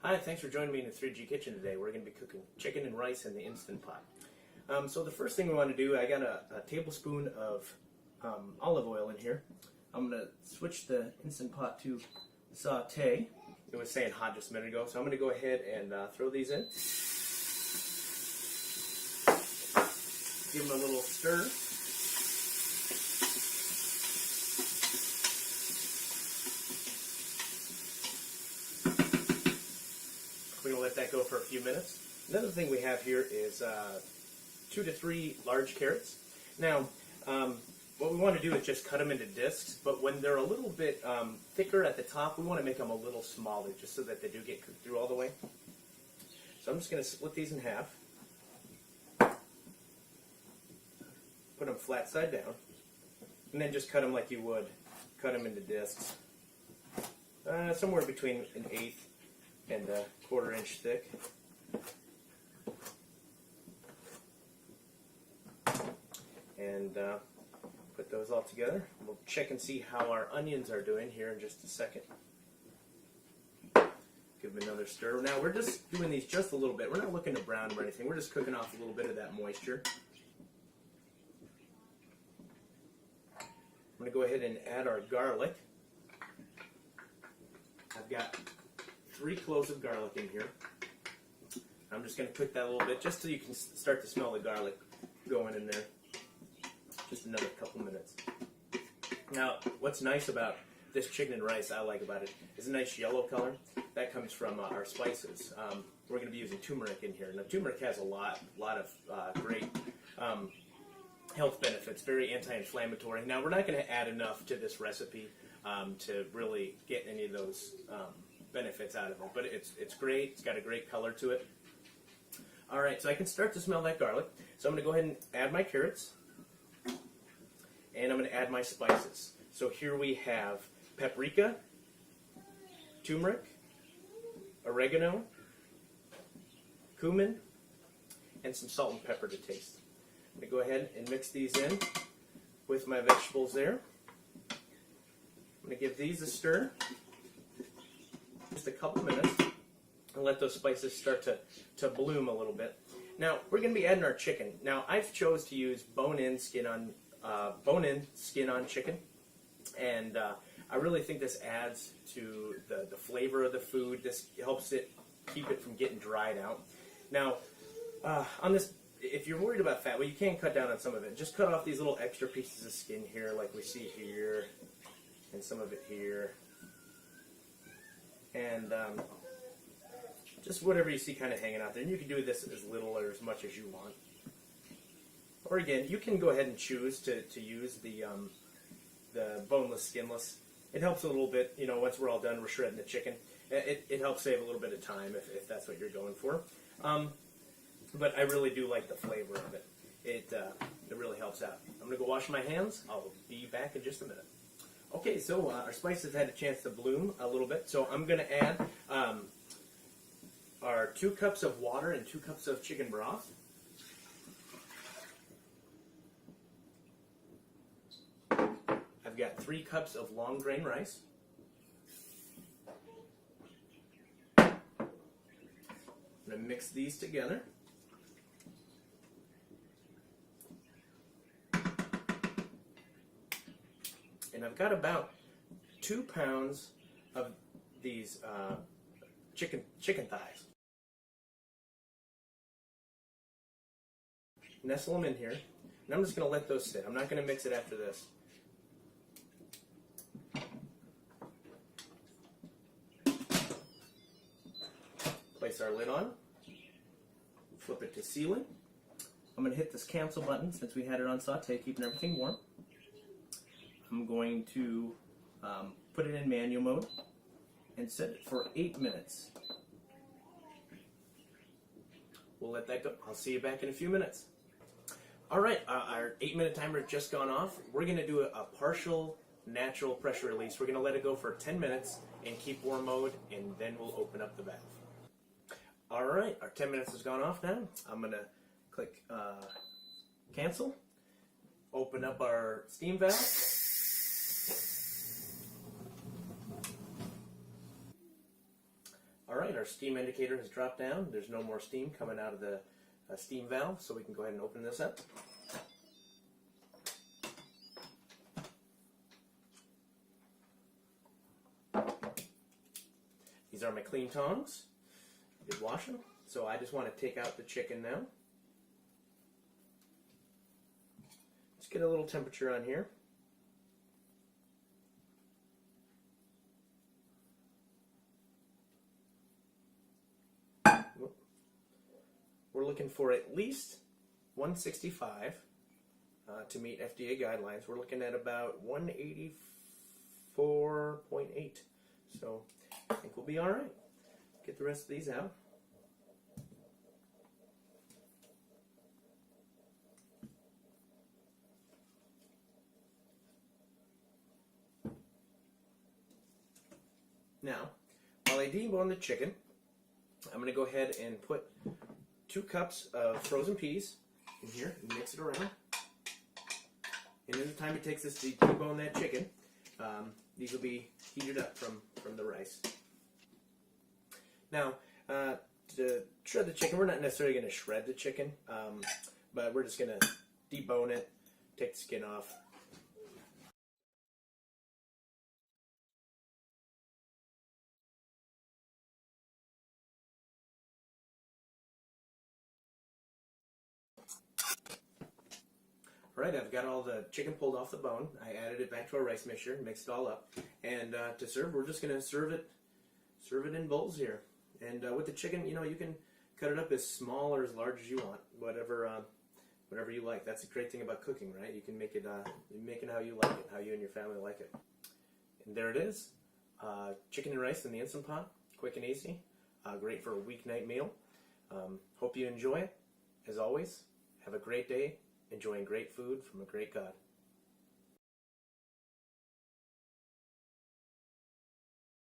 Hi, thanks for joining me in the 3G Kitchen today. We're going to be cooking chicken and rice in the Instant Pot. So the first thing we want to do, I got a tablespoon of olive oil in here. I'm going to switch the Instant Pot to saute. It was saying hot just a minute ago, so I'm going to go ahead and throw these in. Give them a little stir. We're going to let that go for a few minutes. Another thing we have here is 2 to 3 large carrots. Now, what we want to do is just cut them into discs, but when they're a little bit thicker at the top, we want to make them a little smaller just so that they do get cooked through all the way. So I'm just going to split these in half. Put them flat side down, and then just cut them like you would cut them into discs, somewhere between an 1/8 and a 1/4 inch thick. And put those all together. We'll check and see how our onions are doing here in just a second. Give them another stir. Now we're just doing these just a little bit. We're not looking to brown them or anything. We're just cooking off a little bit of that moisture. I'm going to go ahead and add our garlic. I've got 3 cloves of garlic in here. I'm just going to cook that a little bit just so you can start to smell the garlic going in there. Just another couple minutes. Now, what's nice about this chicken and rice, I like about it, is a nice yellow color. That comes from our spices. We're going to be using turmeric in here. Now, turmeric has a lot of great health benefits, very anti-inflammatory. Now, we're not going to add enough to this recipe to really get any of those benefits out of it, but it's great. It's got a great color to it. All right, so I can start to smell that garlic. So I'm going to go ahead and add my carrots, and I'm going to add my spices. So here we have paprika, turmeric, oregano, cumin, and some salt and pepper to taste. I'm going to go ahead and mix these in with my vegetables there. I'm going to give these a stir, just a couple minutes, and let those spices start to bloom a little bit. Now, we're going to be adding our chicken. Now, I've chose to use bone-in skin on chicken, and I really think this adds to the flavor of the food. This helps it keep it from getting dried out. Now, on this, if you're worried about fat, well, you can cut down on some of it. Just cut off these little extra pieces of skin here, like we see here, and some of it here, and just whatever you see kind of hanging out there. And you can do this as little or as much as you want. Or again, you can go ahead and choose to use the boneless, skinless. It helps a little bit. You know, once we're all done, we're shredding the chicken. It helps save a little bit of time if that's what you're going for. But I really do like the flavor of it. It really helps out. I'm going to go wash my hands. I'll be back in just a minute. Okay, so our spices had a chance to bloom a little bit. So I'm going to add our 2 cups of water and 2 cups of chicken broth. I've got 3 cups of long grain rice. I'm going to mix these together. And I've got about 2 pounds of these chicken thighs. Nestle them in here, and I'm just going to let those sit. I'm not going to mix it after this. Place our lid on, flip it to sealing. I'm going to hit this cancel button since we had it on saute, keeping everything warm. I'm going to put it in manual mode and set it for 8 minutes. We'll let that go. I'll see you back in a few minutes. All right, our 8-minute timer has just gone off. We're going to do a partial natural pressure release. We're going to let it go for 10 minutes and keep warm mode, and then we'll open up the valve. All right, our 10 minutes has gone off now. I'm going to click cancel, open up our steam valve. Alright, our steam indicator has dropped down. There's no more steam coming out of the steam valve, so we can go ahead and open this up. These are my clean tongs. I did wash them, so I just want to take out the chicken now. Let's get a little temperature on here. We're looking for at least 165 to meet FDA guidelines. We're looking at about 184.8. So I think we'll be all right. Get the rest of these out. Now, while I debone the chicken, I'm going to go ahead and put 2 cups of frozen peas in here and mix it around. And in the time it takes us to debone that chicken, these will be heated up from the rice. Now, to shred the chicken, we're not necessarily going to shred the chicken, but we're just going to debone it, take the skin off. Alright, I've got all the chicken pulled off the bone. I added it back to our rice mixture, mixed it all up. And to serve, we're just going to serve it in bowls here. And with the chicken, you know, you can cut it up as small or as large as you want, whatever you like. That's the great thing about cooking, right? You can make it how you like it, how you and your family like it. And there it is, chicken and rice in the Instant Pot, quick and easy, great for a weeknight meal. Hope you enjoy it. As always, have a great day, enjoying great food from a great God.